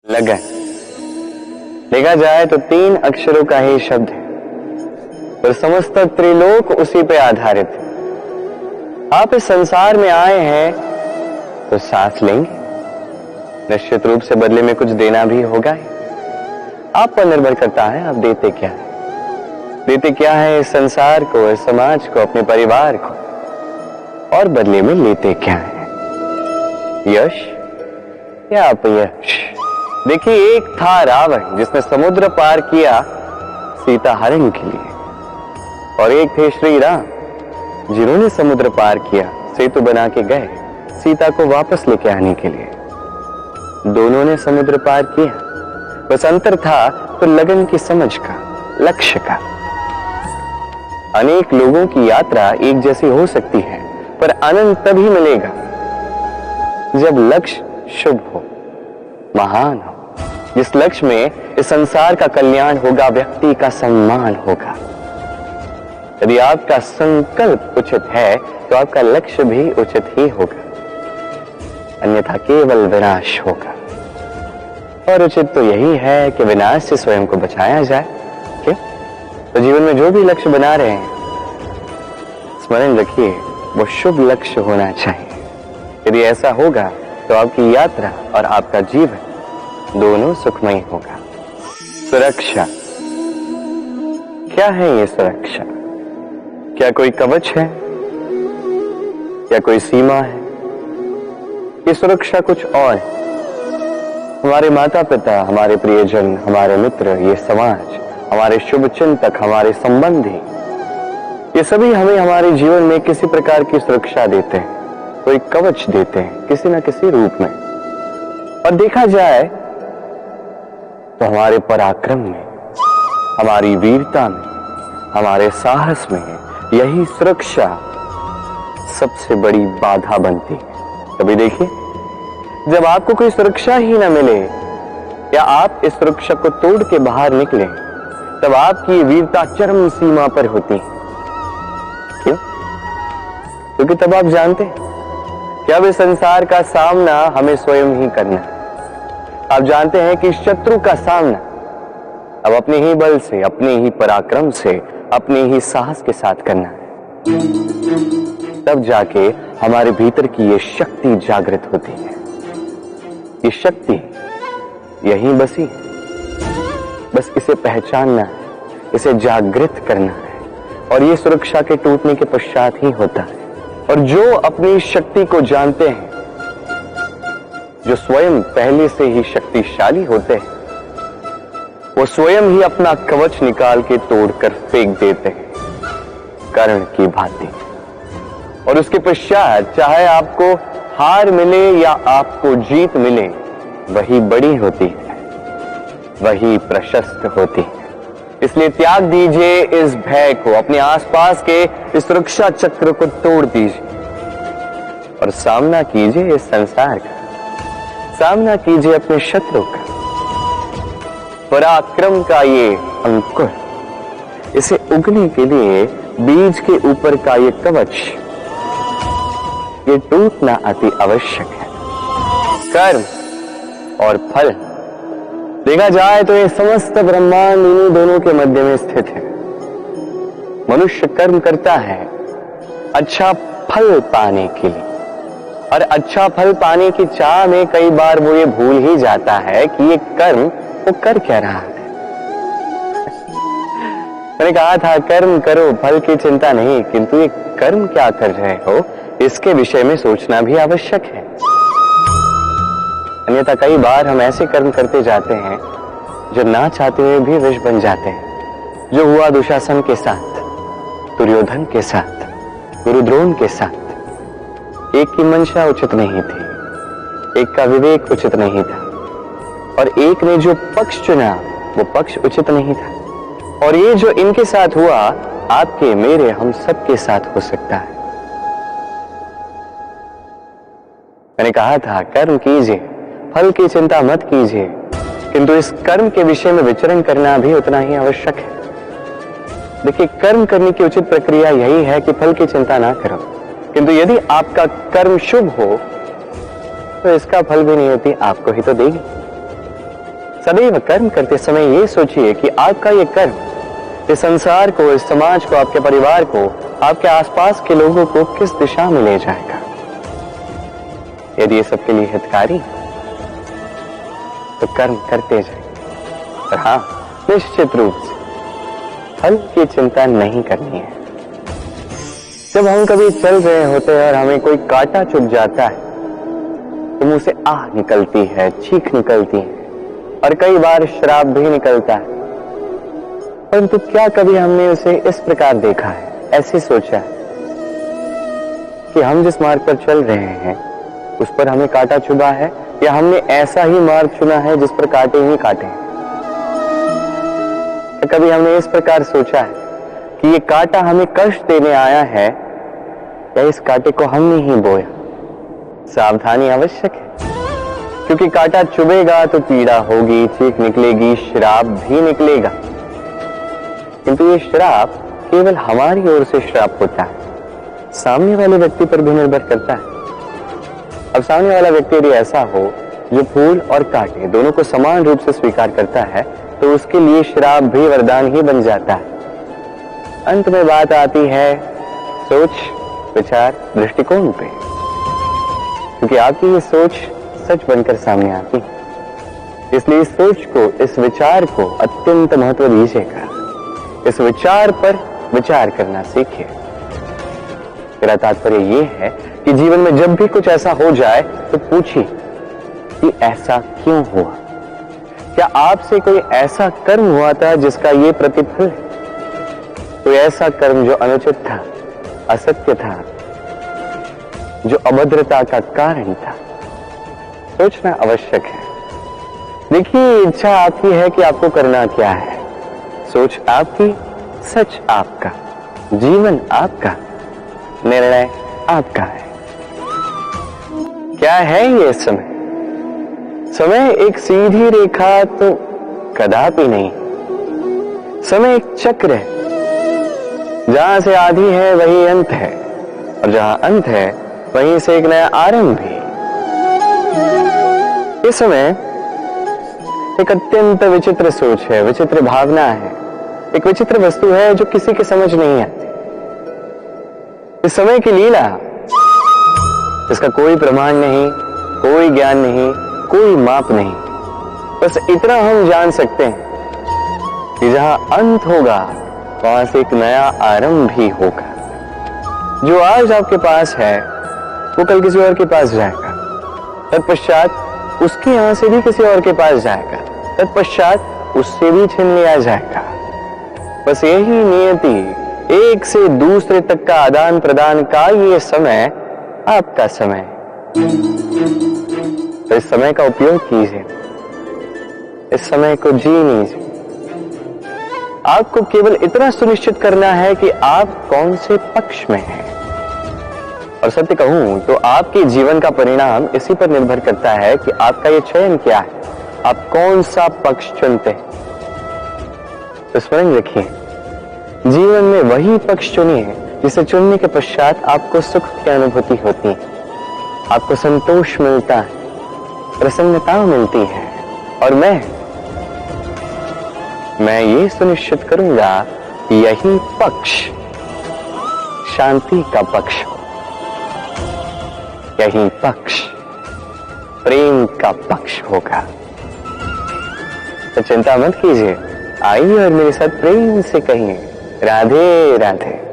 लगन देखा जाए तो 3 अक्षरों का ही शब्द है, पर समस्त त्रिलोक उसी पे आधारित है। आप इस संसार में आए हैं तो सांस लेंगे, निश्चित रूप से बदले में कुछ देना भी होगा ही। आप पर निर्भर करता है आप देते क्या है, देते क्या है इस संसार को, इस समाज को, अपने परिवार को, और बदले में लेते क्या है, यश या अपयश। देखिए, एक था रावण जिसने समुद्र पार किया सीता हरण के लिए, और एक थे श्री राम जिन्होंने समुद्र पार किया, सेतु बना के गए सीता को वापस लेके आने के लिए। दोनों ने समुद्र पार किया, बस अंतर था तो लगन की समझ का, लक्ष्य का। अनेक लोगों की यात्रा एक जैसी हो सकती है, पर आनंद तभी मिलेगा जब लक्ष्य शुभ हो, महान हो, जिस लक्ष्य में इस संसार का कल्याण होगा, व्यक्ति का सम्मान होगा। यदि आपका संकल्प उचित है तो आपका लक्ष्य भी उचित ही होगा, अन्यथा केवल विनाश होगा। और उचित तो यही है कि विनाश से स्वयं को बचाया जाए। क्यों? तो जीवन में जो भी लक्ष्य बना रहे हैं, स्मरण रखिए वो शुभ लक्ष्य होना चाहिए। यदि ऐसा होगा तो आपकी यात्रा और आपका जीवन दोनों सुखमय होगा। सुरक्षा क्या है? ये सुरक्षा क्या कोई कवच है या कोई सीमा है? ये सुरक्षा कुछ और है। हमारे माता पिता, हमारे प्रियजन, हमारे मित्र, ये समाज, हमारे शुभ चिंतक, हमारे संबंधी, ये सभी हमें हमारे जीवन में किसी प्रकार की सुरक्षा देते हैं, कोई कवच देते हैं किसी न किसी रूप में। और देखा जाए तो हमारे पराक्रम में, हमारी वीरता में, हमारे साहस में यही सुरक्षा सबसे बड़ी बाधा बनती है। कभी देखिए, जब आपको कोई सुरक्षा ही ना मिले या आप इस सुरक्षा को तोड़ के बाहर निकले, तब आपकी वीरता चरम सीमा पर होती है। क्यों? क्योंकि तब आप जानते हैं कि अब इस संसार का सामना हमें स्वयं ही करना है। आप जानते हैं कि शत्रु का सामना अब अपने ही बल से, अपने ही पराक्रम से, अपने ही साहस के साथ करना है। तब जाके हमारे भीतर की ये शक्ति जागृत होती है। ये शक्ति यहीं बसी है, बस इसे पहचानना है, इसे जागृत करना है, और ये सुरक्षा के टूटने के पश्चात ही होता है। और जो अपनी शक्ति को जानते हैं, जो स्वयं पहले से ही शक्तिशाली होते हैं, वो स्वयं ही अपना कवच निकाल के तोड़कर फेंक देते हैं, कर्ण की भांति। और उसके पश्चात चाहे आपको हार मिले या आपको जीत मिले, वही बड़ी होती है, वही प्रशस्त होती है। इसलिए त्याग दीजिए इस भय को, अपने आसपास के इस सुरक्षा चक्र को तोड़ दीजिए और सामना कीजिए इस संसार का, सामना कीजिए अपने शत्रु का। पराक्रम का ये अंकुर, इसे उगने के लिए बीज के ऊपर का ये कवच, ये टूटना अति आवश्यक है। कर्म और फल देखा जाए तो ये समस्त ब्रह्मांड इन्हीं दोनों के मध्य में स्थित है। मनुष्य कर्म करता है अच्छा फल पाने के लिए, और अच्छा फल पाने की चाह में कई बार वो ये भूल ही जाता है कि ये कर्म वो कर क्या रहा है। मैंने कहा था कर्म करो, फल की चिंता नहीं, किंतु ये कर्म क्या कर रहे हो इसके विषय में सोचना भी आवश्यक है। अन्यथा कई बार हम ऐसे कर्म करते जाते हैं जो ना चाहते हुए भी विष बन जाते हैं। जो हुआ दुशासन के साथ, दुर्योधन के साथ, गुरुद्रोण के साथ। एक की मंशा उचित नहीं थी, एक का विवेक उचित नहीं था, और एक ने जो पक्ष चुना वो पक्ष उचित नहीं था। और ये जो इनके साथ हुआ, आपके, मेरे, हम सबके साथ हो सकता है। मैंने कहा था कर्म कीजिए, फल की चिंता मत कीजिए, किंतु इस कर्म के विषय में विचरण करना भी उतना ही आवश्यक है। देखिए, कर्म करने की उचित प्रक्रिया यही है कि फल की चिंता ना करो, किंतु यदि आपका कर्म शुभ हो तो इसका फल भी नहीं होती, आपको ही तो देगी। सदैव कर्म करते समय ये सोचिए कि आपका ये कर्म इस संसार को, इस समाज को, आपके परिवार को, आपके आसपास के लोगों को किस दिशा में ले जाएगा। यदि ये सबके लिए हितकारी तो कर्म करते जाएंगे। और हाँ, निश्चित रूप से फल की चिंता नहीं करनी है। जब हम कभी चल रहे होते हैं और हमें कोई कांटा चुभ जाता है तो मुंह से आह निकलती है, चीख निकलती है और कई बार श्राप भी निकलता है। परंतु क्या कभी हमने उसे इस प्रकार देखा है, ऐसे सोचा है कि हम जिस मार्ग पर चल रहे हैं उस पर हमें कांटा चुभा है, या हमने ऐसा ही मार्ग चुना है जिस पर कांटे ही कांटे हैं। कभी हमने इस प्रकार सोचा है कि ये कांटा हमें कष्ट देने आया है या इस कांटे को हमने ही बोया। सावधानी आवश्यक है, क्योंकि कांटा चुभेगा तो पीड़ा होगी, चीख निकलेगी, श्राप भी निकलेगा। किंतु ये श्राप केवल हमारी ओर से श्राप होता है, सामने वाले व्यक्ति पर भी निर्भर करता है। अब सामने वाला व्यक्ति यदि ऐसा हो जो फूल और कांटे दोनों को समान रूप से स्वीकार करता है तो उसके लिए श्राप भी वरदान ही बन जाता है। अंत में बात आती है सोच, विचार, दृष्टिकोण पे, क्योंकि आपकी ये सोच सच बनकर सामने आती है। इसलिए इस सोच को, इस विचार को अत्यंत महत्व दीजिएगा। इस विचार पर विचार करना सीखिए। मेरा तात्पर्य यह है कि जीवन में जब भी कुछ ऐसा हो जाए तो पूछिए कि ऐसा क्यों हुआ। क्या आपसे कोई ऐसा कर्म हुआ था जिसका ये प्रतिफल है? कोई ऐसा कर्म जो अनुचित था, असत्य था, जो अभद्रता का कारण था? सोचना आवश्यक है। देखिए, इच्छा आपकी है कि आपको करना क्या है, सोच आपकी, सच आपका, जीवन आपका, निर्णय आपका है। क्या है ये समय? समय एक सीधी रेखा तो कदापि नहीं। समय एक चक्र है, जहां से आदि है वही अंत है, और जहां अंत है वहीं से एक नया आरंभ भी। इस समय एक अत्यंत विचित्र सोच है, विचित्र भावना है, एक विचित्र वस्तु है जो किसी के समझ नहीं आती। इस समय की लीला, इसका कोई प्रमाण नहीं, कोई ज्ञान नहीं, कोई माप नहीं। बस इतना हम जान सकते हैं कि जहां अंत होगा वहां से एक नया आरंभ भी होगा। जो आज आपके पास है वो कल किसी और के पास जाएगा, तत्पश्चात उसके यहां से भी किसी और के पास जाएगा, तत्पश्चात उससे भी छीन लिया जाएगा। बस यही नियति, एक से दूसरे तक का आदान प्रदान का ये समय आपका समय। तो इस समय का उपयोग कीजिए, इस समय को जी लीजिए। आपको केवल इतना सुनिश्चित करना है कि आप कौन से पक्ष में हैं। और सत्य कहूं तो आपके जीवन का परिणाम इसी पर निर्भर करता है कि आपका ये चयन क्या है, आप कौन सा पक्ष चुनते हैं। तो स्मरण रखिए, जीवन में वही पक्ष चुनिए जिसे चुनने के पश्चात आपको सुख की अनुभूति होती है, आपको संतोष मिलता है, प्रसन्नता मिलती है। और मैं ये सुनिश्चित करूंगा कि यही पक्ष शांति का पक्ष हो, यही पक्ष प्रेम का पक्ष होगा। तो चिंता मत कीजिए, आइए और मेरे साथ प्रेम से कहिए राधे राधे।